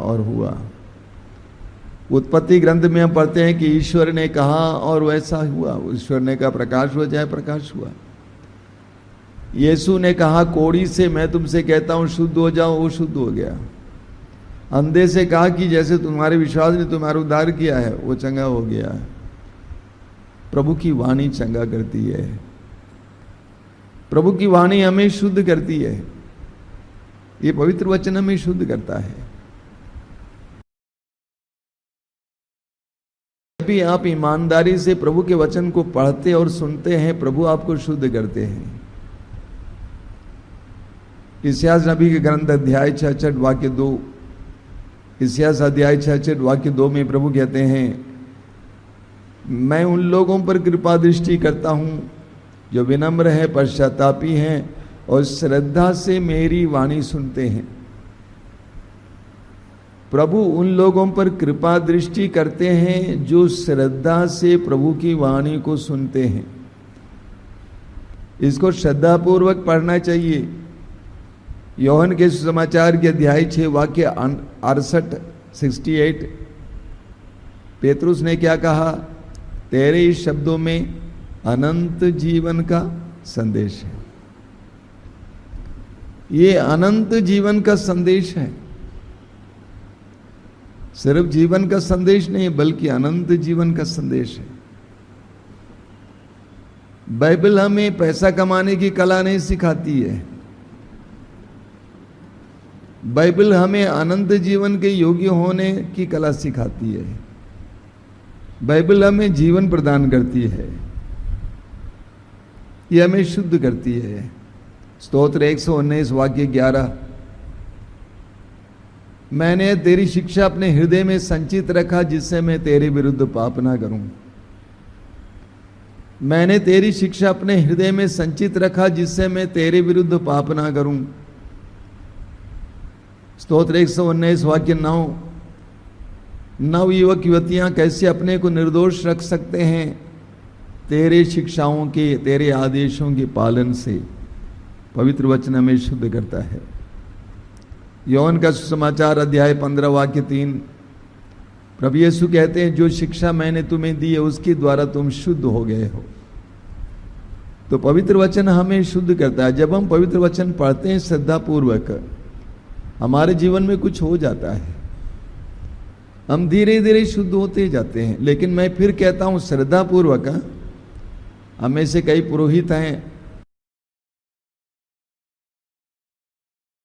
और हुआ। उत्पत्ति ग्रंथ में हम पढ़ते हैं कि ईश्वर ने कहा और वैसा हुआ। ईश्वर ने कहा प्रकाश हो जाए, प्रकाश हुआ। यीशु ने कहा कोढ़ी से मैं तुमसे कहता हूं शुद्ध हो जाओ, वो शुद्ध हो गया। अंधे से कहा कि जैसे तुम्हारे विश्वास ने तुम्हारा उद्धार किया है, वो चंगा हो गया। प्रभु की वाणी चंगा करती है, प्रभु की वाणी हमें शुद्ध करती है। ये पवित्र वचन हमें शुद्ध करता है। जब भी आप ईमानदारी से प्रभु के वचन को पढ़ते और सुनते हैं, प्रभु आपको शुद्ध करते हैं। इस्यास नबी के ग्रंथ अध्याय 66 वाक्य 2, इस्यास अध्याय 66 वाक्य 2 में प्रभु कहते हैं, मैं उन लोगों पर कृपा दृष्टि करता हूं जो विनम्र है, पश्चातापी हैं और श्रद्धा से मेरी वाणी सुनते हैं। प्रभु उन लोगों पर कृपा दृष्टि करते हैं जो श्रद्धा से प्रभु की वाणी को सुनते हैं। इसको श्रद्धापूर्वक पढ़ना चाहिए। योहन के सुसमाचार के अध्याय 6 वाक्य 68 पेतरुस ने क्या कहा? तेरे इस शब्दों में अनंत जीवन का संदेश है। ये अनंत जीवन का संदेश है। सिर्फ जीवन का संदेश नहीं, बल्कि अनंत जीवन का संदेश है। बाइबल हमें पैसा कमाने की कला नहीं सिखाती है। बाइबल हमें अनंत जीवन के योग्य होने की कला सिखाती है। बाइबल हमें जीवन प्रदान करती है, यह हमें शुद्ध करती है। स्तोत्र 119 वाक्य 11, मैंने तेरी शिक्षा अपने हृदय में संचित रखा जिससे मैं तेरे विरुद्ध पाप ना करूं। मैंने तेरी शिक्षा अपने हृदय में संचित रखा जिससे मैं तेरे विरुद्ध पाप ना करूं। स्तोत्र 119 वाक्य 9, नव युवक युवतियां कैसे अपने को निर्दोष रख सकते हैं तेरे शिक्षाओं के, तेरे आदेशों के पालन से। पवित्र वचन हमें शुद्ध करता है। योहन का सुसमाचार अध्याय 15 वाक्य 3, प्रभु यीशु कहते हैं, जो शिक्षा मैंने तुम्हें दी है उसके द्वारा तुम शुद्ध हो गए हो। तो पवित्र वचन हमें शुद्ध करता है। जब हम पवित्र वचन पढ़ते हैं श्रद्धापूर्वक, हमारे जीवन में कुछ हो जाता है, हम धीरे धीरे शुद्ध होते जाते हैं। लेकिन मैं फिर कहता हूं श्रद्धापूर्वक। हमें से कई पुरोहित हैं,